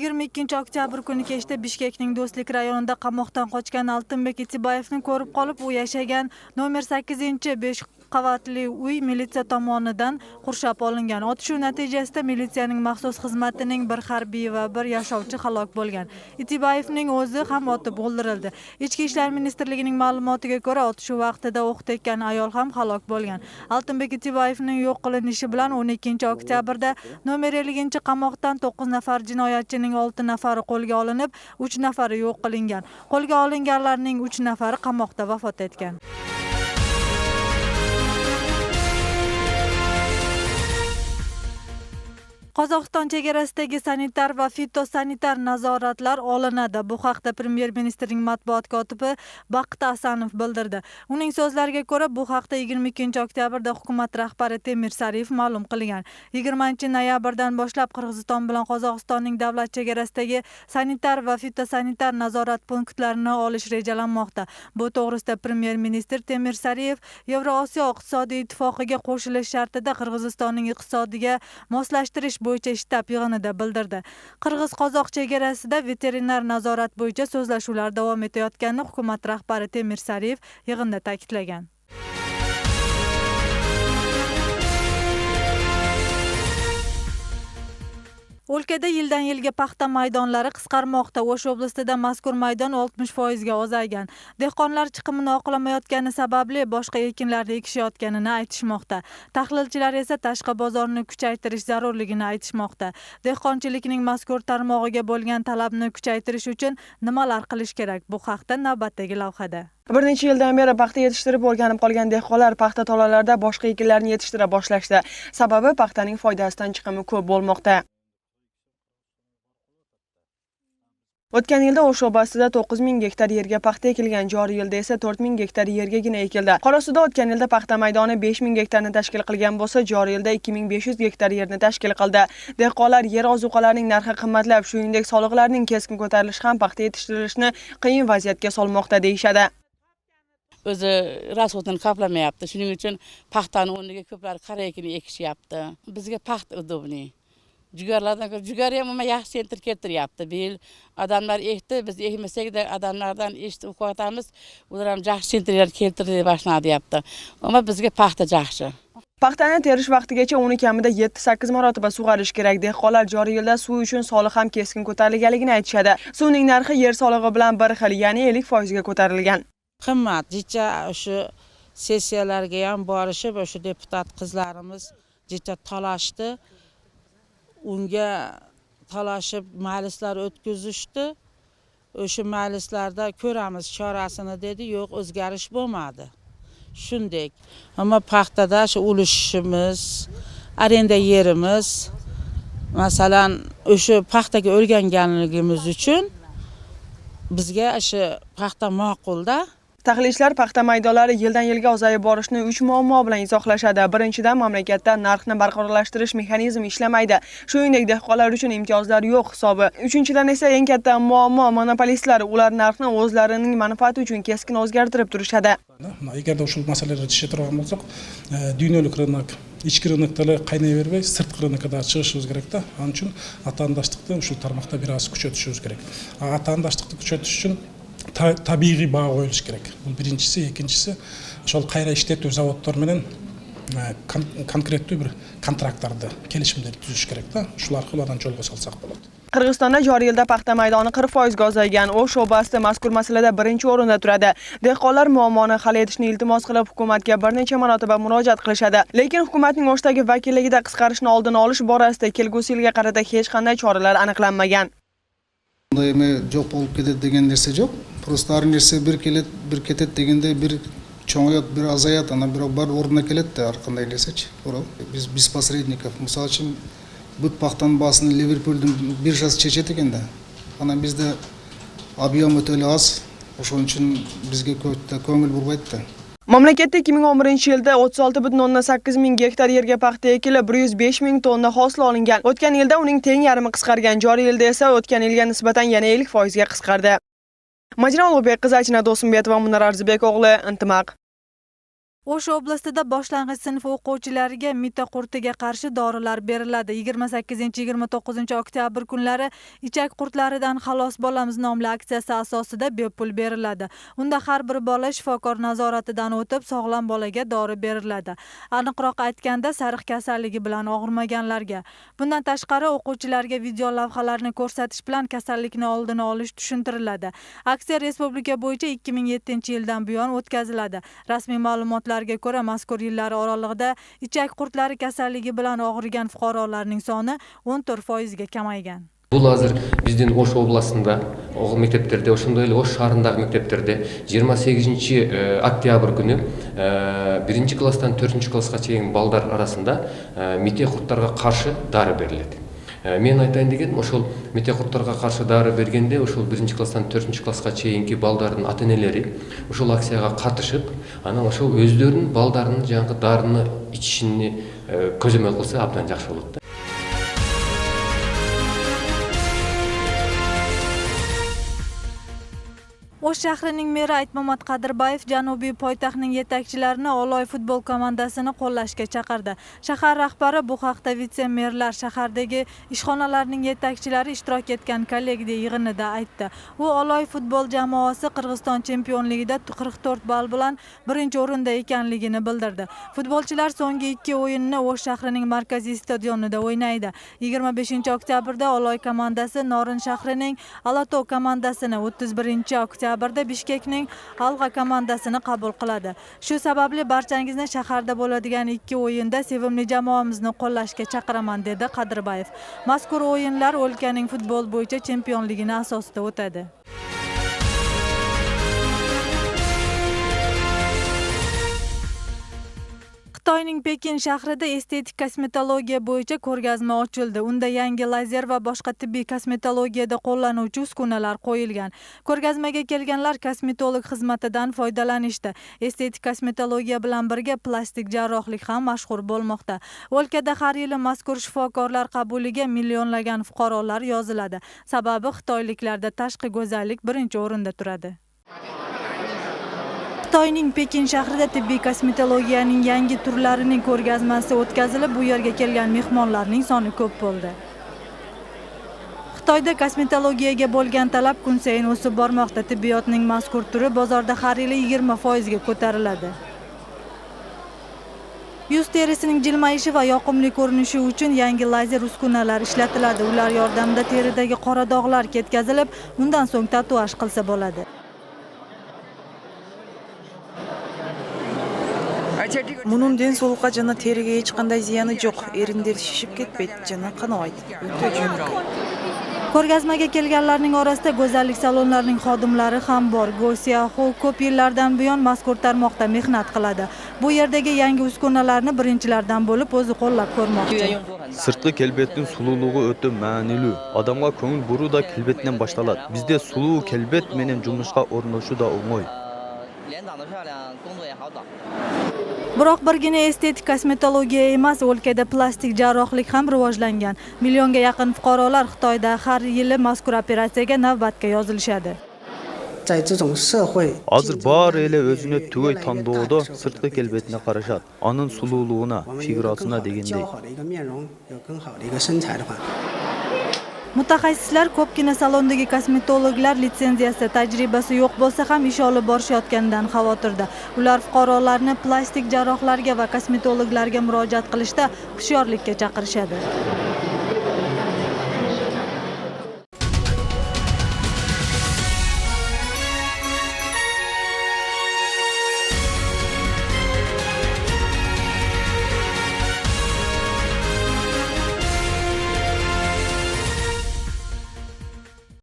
22 oktyabr kuni kechda Bishkekning Do'stlik rayonida qamoqdan qochgan Altinbek Itibayevni ko'rib qolib, u yashagan nomer 8-5 qavatli uy militsiya tomonidan qurshab olingan. Otishuv natijasida militsiyaning maxsus xizmatining bir harbiy va bir yashovchi halok bo'lgan. Itibayevning o'zi ham otib o'ldirildi. Ichki ishlar ministrligining ma'lumotiga ko'ra, otishuv vaqtida o'q tekkan ayol ham halok bo'lgan. Altinbek Itibayevning yo'q qilinishi bilan 12 oktyabrda nomer 50 qamoqdan 9 nafar jinoyatchining 6 nafari qo'lga olinib, 3 nafari yo'q qilingan. Qo'lga olinganlarning 3 nafari qamoqda vafot etgan. Qozog'iston chegarasidagi sanitar va fitosanitar nazoratlar olinadi. Bu haqda Premyer ministrning matbuot kotibi Baqit Asanov bildirdi. Uning so'zlariga ko'ra, bu haqda 22 oktyabrda hukumat rahbari Temir Sariyev ma'lum qilgan. 20-noyabrdan boshlab Qirg'iziston bilan Qozog'istonning davlat chegarasidagi sanitar va fitosanitar nazorat punktlarini olish rejalanmoqda. Bu to'g'risida Premyer ministr Temir Sariyev Yevrosiyo iqtisodiy ittifoqiga qo'shilish shartida Qirg'izistonning iqtisodiga moslashtirish bo'yicha shtab yig'inida bildirdi. Qirg'iz-qozoq chegarasida veterinar nazorat bo'yicha so'zlashuvlar davom etayotganini hukumat rahbari Temir Sariyev yig'inda ta'kidlagan. O'lkada yildan-yilga paxta maydonlari qisqarmoqda. O'sh oblastida mazkur maydon 60% ga ozaygan. Dehqonlar chiqimini oqlamayotgani sababli boshqa ekinlarni ekishayotganini aytishmoqda. Tahlilchilar esa tashqi bozorni kuchaytirish zarurligini aytishmoqda. Dehqonchilikning mazkur tarmog'iga bo'lgan talabni kuchaytirish uchun nimalar qilish kerak? Bu haqda navbatdagi lavhada. Bir necha yildan beri paxta yetishtirib o'rganib qolgan dehqonlar paxta tolalarida boshqa ekinlarni yetishtira boshlashdi. Sababi paxtaning foydasidan chiqimi ko'p bo'lmoqda. O'tgan yilda O'sh oblastida 9000 gektar yerga paxta ekilgan, joriy yilda esa 4000 gektar yergagina ekildi. Qorasuvda o'tgan yilda paxta maydoni 5000 gektarni tashkil qilgan bo'lsa, joriy yilda 2500 gektar yerni tashkil qildi. Dehqonlar yer ozuqalarining narxi qimmatlab, shuningdek soliqlarning keskin ko'tarilishi ham paxta yetishtirilishni qiyin vaziyatga solmoqda deyshadi. O'zi rasxodini qoplamayapti. Shuning uchun paxtani o'rniga ko'plar qora ekin ekishyapti. Bizga paxta udobniy. Jugarlardan ko'ra jugari ham yaxshi sentr keltiryapti. Bu yil odamlar ekdi, biz ekmasak-da odamlardan eshitib o'qiyotamiz. Ular ham yaxshi sentrlar keltirib boshladi. Ammo bizga paxta yaxshi. Paxtani terish vaqtigacha uni kamida 7-8 marotaba sug'arish kerak. Dehqonlar joriy yilda suv uchun soliq ham keskin ko'tarilganligini aytishadi. Suvning narxi yer solig'i bilan bir xil, ya'ni 50% ga ko'tarilgan. Qimmat, jicha o'sha sessiyalarga ham borishib, o'sha deputat qizlarimiz jicha talashdi. Unga talashib majlislar o'tkazishdi. O'sha majlislarda ko'ramiz chorasini dedi, yo'q o'zgarish bo'lmadi. Shunday. Ammo paxtada shu ulushimiz, arenda yerimiz, masalan, o'sha paxtaga o'rganganligimiz uchun bizga o'sha paxta ma'qulda. Tahlilchilar paxta maydonlari yildan-yilga ozayib borishni 3 muammo bilan izohlashadi. Birinchidan, mamlakatda narxni barqarorlashtirish mexanizmi ishlamaydi. Shuningdek, dehqonlar uchun imtiyozlar yo'q hisobi. Uchinchidan esa eng katta muammo monopolistlar. Ular narxni o'zlarining manfaati uchun keskin o'zgartirib turishadi. Agarda o'sha masalalarni chechtiradigan bo'lsak, dunyolik rынок, ichki rынокlar qaynavermay, sirtqi rынокка chiqishimiz kerak-da. Onun uchun vatandaşlıkni shu tarmoqda biroz kuchaytirishimiz kerak. Vatandaşlıkni kuchaytirish uchun tabiiy baho qo'yilishi kerak. Bu birinchisi, ikkinchisi, o'sha qayra ishlatuvchi zavodlar bilan konkretniy bir kontraktlarni, kelishimlar tuzish kerak-da. Shular ulardan yo'lga solsak bo'ladi. Qirg'izistonda joriy yilda paxta maydoni 40% ga ozaygan. O'sh oblasti mazkur masalada birinchi o'rinda turadi. Dehqonlar muammoni hal etishni iltimos qilib hukumatga bir necha marotaba murojaat qilishadi. Lekin hukumatning O'shdagi vakilligida qisqarishni oldini olish borasida kelgusi yilga qarata hech qanday choralar aniqlanmagan. Unda jo'q bo'lib ketadi degan narsa yo'q. Просто har narsa bir keladi, bir ketadi deganda bir cho'ng'ayadi, bir azayadi, ana biroq bir o'rniga keladi har qanday narsachi. Biz без посредников. Misol uchun bu paxtaning basini Liverpoolning birjasi chechadi ekanda. Ana bizda ob'yom o'ta oz. O'shuning uchun bizga ko'ngil burmaydi. Mamlakatda 2011-yilda 36,8 ming gektar yerga paxta ekilib, 105 ming tonna hosil olingan. O'tgan yilda uning teng yarmi qisqargan. Joriy yilda esa o'tgan yilga nisbatan yana 50% ga qisqardi. Majra Ulug'bek qizi Achina Do'smbetova, Munar Arzibek o'g'li, Intimaq. O'sh oblastida boshlang'ich sinf o'quvchilariga mita qurtiga qarshi dorilar beriladi. 28-29 oktyabr kunlari ichak qurtlaridan xalos bo'lamiz nomli aksiyasi asosida bepul beriladi. Unda har bir bola shifokor nazoratidan o'tib, sog'lom bolaga dori beriladi. Aniqroq aytganda, sariq kasalligi bilan og'rimaganlarga. Bundan tashqari o'quvchilarga video lavhalarni ko'rsatish bilan kasallikni oldini olish tushuntiriladi. Aksiya respublika bo'yicha 2007-yildan buyon o'tkaziladi. Rasmiy ma'lumotlar ko'ra mazkur yillar oralig'ida ichak qurtlari kasalligi bilan og'rigan fuqarolarning soni 14% ga kamaygan. Бұл азыр біздің Ош обласында, оғыл мектептерде, ошондой эле Ош шаарындагы мектептерде 28 октябрь күнү 1 класстан 4 класска чейин балдар арасында мите курттарга каршы дары берилет. Мен айтайын дегеним, ошол мите курттарга каршы дары бергенде, ошол 1 класстан 4 класска чейинки балдардын ата-энелери ошол акцияга катышып, анан ошол өздөрүнүн балдарынын жаңы дарыны ичишини көзөмөл кылса абдан жакшы болот. O'sh shahrining meri Aytmamat Qadirbayev janubiy poytaxtning yetakchilarini Oloy futbol komandasini qo'llashga chaqirdi. Shahar rahbari bu haqda vitse-merlar shahardagi ishxonalarning yetakchilari ishtirok etgan kollegiya yig'inida aytdi. U Oloy futbol jamoasi Qirg'iziston chempionligida 44 ball bilan birinchi o'rinda ekanligini bildirdi. Futbolchilar so'nggi 2 o'yinni O'sh shahrining markaziy stadionida o'ynaydi. 25 oktyabrda Oloy komandasi Norin shahrining Alato komandasini, 31 oktyabrda Bishkekning Alg'a komandasini qabul qiladi. Shu sababli barchangizni shaharda bo'ladigan 2 o'yinda sevimli jamoamizni qo'llashga chaqiraman, dedi Qadirbayev. Mazkur o'yinlar o'lkaning futbol bo'yicha chempionligini asosida o'tadi. Xitoyning Pekin shahrida estetik kosmetologiya bo'yicha ko'rgazma ochildi. Unda yangi lazer va boshqa tibbiy kosmetologiyada qo'llanuvchi uskunalar qo'yilgan. Ko'rgazmaga kelganlar kosmetolog xizmatidan foydalanishdi. Estetik kosmetologiya bilan birga plastik jarrohlik ham mashhur bo'lmoqda. O'lkada har yili mazkur shifokorlar qabuliga millionlagan fuqarolar yoziladi. Sababi xitoyliklarda tashqi go'zallik birinchi o'rinda turadi. Xitoyning Pekin shahrida tibbiy kosmetologiyaning yangi turlarining ko'rgazmasi o'tkazilib, bu yerga kelgan mehmonlarning soni ko'p bo'ldi. Xitoyda kosmetologiyaga bo'lgan talab kun sayin o'sib bormoqda. Tibbiyotning mazkur turi bozorda har yili 20% ga ko'tariladi. Yuz terisining jilmayishi va yoqimli ko'rinishi uchun yangi lazer uskunalar ishlatiladi. Ular yordamida teridagi qora dog'lar ketkazilib, undan so'ng tatuaj qilsa bo'ladi. Мунун ден соолукка жана териге эч кандай зыяны жок. Эриндер шишип кетпейт жана канабайт. Өтө жөнөкөй. Ko'rgazmaga kelganlarning orasida go'zallik salonlarining xodimlari ham bor. Go'siyahu ko'p yillardan buyon mazkur tarmoqda mehnat qiladi. Bu yerdagi yangi uskunalarni birinchilardan bo'lib o'zi qo'llab ko'rmoqchi. Sırtkı kelbetin sululuğu ötü ma'nilүү. Adamga көңүл буруу да келбетинен башталат. Бизде сулуу келбет менен жумушка орношу да оңой. Biroq birgina estetik kosmetologiya emas, o'lkada plastik jarrohlik ham rivojlangan. Millionga yaqin fuqarolar Xitoyda har yili mazkur operatsiyaga navbatga yozilishadi. Азыр бар эле өзүнө түгөй тандоодо сырткы келбетине карашат. Анын сулуулугуна, фигурасына дегендей. Mutaxassislar ko'pgina salondagi kosmetologlar litsenziyasi, tajribasi yo'q bo'lsa ham ish olib borishayotganidan xavotirda. Ular fuqarolarni plastik jarrohlarga va kosmetologlarga murojaat qilishda hushyorlikka chaqirishadi.